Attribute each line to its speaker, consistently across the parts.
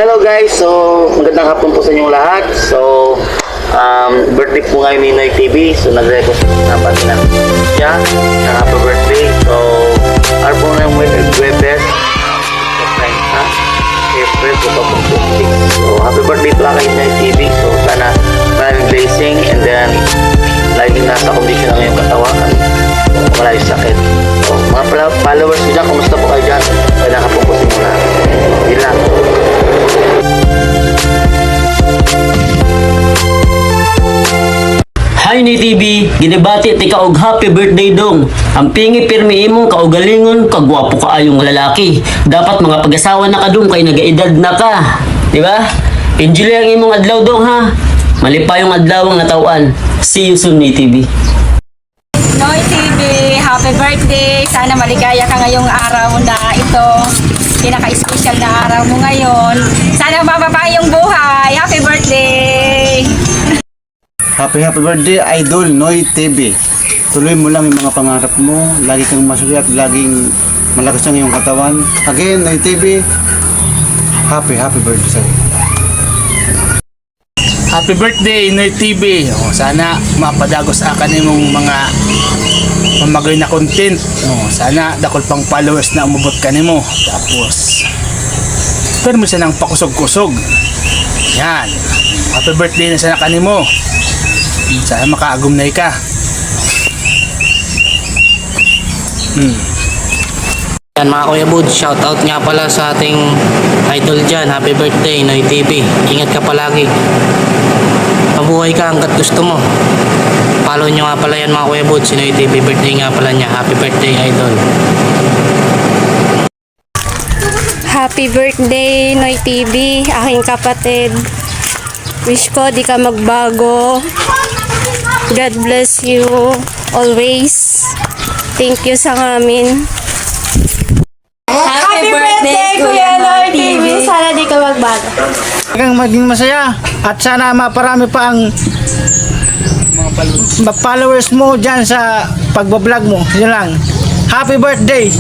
Speaker 1: Hello guys, so magandang hapon po sa inyong lahat. So, birthday po ngayon ni Noy TV. So, nag-request na pa sila siya ng happy birthday. So, araw po na yung Webes. April 2026. So, happy birthday pala kay Noy TV. So, sana maraming blessing and then laging nasa kondisyon ang iyong katawan. Wala yung sakit. So, mga followers ko dyan, kumusta po kayo dyan? Kaya nakapokus mo na. Yun lang.
Speaker 2: Hi ni TV, ginibati ti kaog happy birthday dong. Ang pingi pirmi imong kaugalingon, kagwapo ka ayong lalaki. Dapat mga pag-asawa na ka dong kay nagaedad na ka. Di ba? Enjoy ang imong adlaw dong ha. Malipa yung adlaw ang natawan. See you soon ni TV.
Speaker 3: Noy TV, happy birthday! Sana maligaya ka ngayong araw na ito. Pinaka-special na araw mo ngayon. Sana mababa yung buhay. Happy birthday!
Speaker 4: Happy birthday, Idol Noy TV. Tuloy mo lang yung mga pangarap mo. Lagi kang masaya at laging malakas ang iyong katawan. Again, Noy TV, happy birthday sa'yo.
Speaker 5: Happy birthday, Noy TV. Sana mapadagos akan imong mga mamagay na content. Sana dakol pang followers na umubot ka nimo. Tapos pero mo siya ng pakusog-kusog. Yan. Happy birthday na sana kanimo. Sana makaagumnay ka.
Speaker 6: Yan mga Kuya Bud, shoutout nga pala sa ating idol dyan. Happy birthday, Noy TV. Ingat ka palagi. Mabuhay ka hanggat gusto mo. Follow nyo nga pala yan mga Kuya Bud, si Noy TV. Birthday nga pala niya. Happy birthday, idol.
Speaker 7: Happy birthday, Noy TV, aking kapatid. Wish ko di ka magbago. God bless you always. Thank you sa amin.
Speaker 3: Happy birthday, Kuya Noy TV!
Speaker 7: Sana di ka magbago.
Speaker 5: Hanggang maging masaya at sana maparami pa ang mga followers mo dyan sa pagbablog mo. Yun lang. Happy birthday!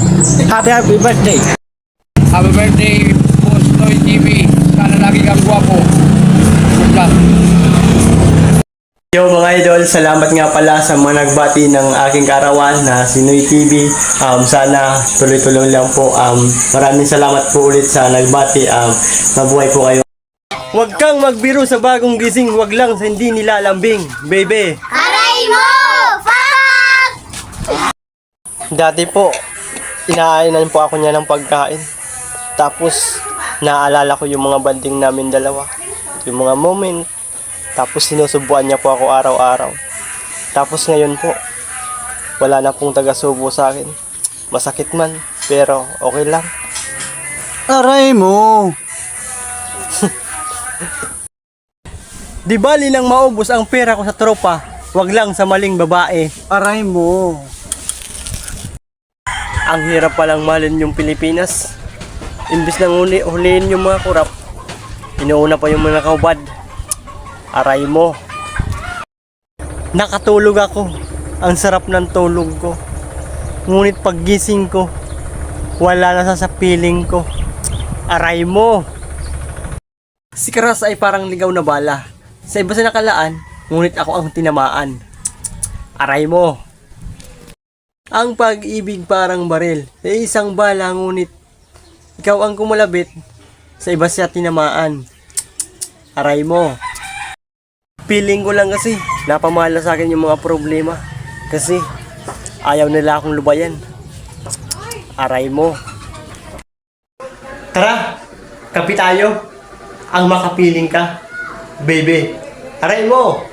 Speaker 5: Happy birthday!
Speaker 8: Happy birthday, Boss Noy TV. Sana lagi kang gwapo. Good luck.
Speaker 9: Yo mga idol, salamat nga pala sa mga nagbati ng aking karawan na si Noy TV. Sana tuloy-tuloy lang po. Maraming salamat po ulit sa nagbati. Mabuhay po kayo. Huwag kang magbiro sa bagong gising, huwag lang sa hindi nilalambing, baby.
Speaker 7: Aray mo! Fuck!
Speaker 9: Dati po, inaayanan po ako niya ng pagkain. Tapos, naalala ko yung mga banding namin dalawa. Yung mga moment. Tapos, sinusubuan niya po ako araw-araw. Tapos ngayon po, wala na pong taga-subo sa akin. Masakit man, pero okay lang.
Speaker 4: Aray mo!
Speaker 9: Di bali lang maubos ang pera ko sa tropa, wag lang sa maling babae.
Speaker 4: Aray mo!
Speaker 9: Ang hirap palang mahalin yung Pilipinas. Imbis nang huliin yung mga kurap, inuuna pa yung mga kaubad. Aray mo. Nakatulog ako. Ang sarap ng tulog ko. Ngunit paggising ko, wala na sa piling ko. Aray mo. Si Karas ay parang ligaw na bala. Sa iba sa nakalaan, ngunit ako ang tinamaan. Aray mo. Ang pag-ibig parang baril. Sa isang bala, ngunit ikaw ang kumalabit. Sa iba siya tinamaan. Aray mo. Feeling ko lang kasi napamahal sa akin yung mga problema. Kasi ayaw nila akong lubayan. Aray mo. Tara, kapi tayo. Ang makapiling ka, baby. Aray mo.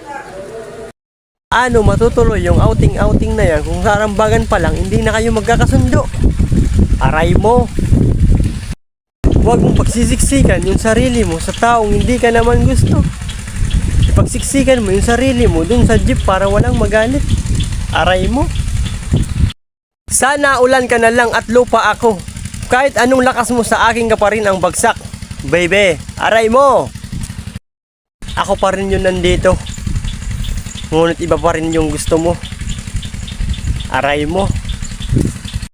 Speaker 9: Ano matutuloy yung outing-outing na yan kung sarambagan pa lang hindi na kayo magkakasundo? Aray mo. Huwag mong pagsisiksikan yung sarili mo sa taong hindi ka naman gusto. Pagsiksikan mo yung sarili mo dun sa jeep para walang magalit. Aray mo. Sana ulan ka na lang at lupa ako. Kahit anong lakas mo sa akin ka pa rin ang bagsak. Baby, aray mo. Ako pa rin yun nandito. Ngunit iba pa rin yung gusto mo. Aray mo.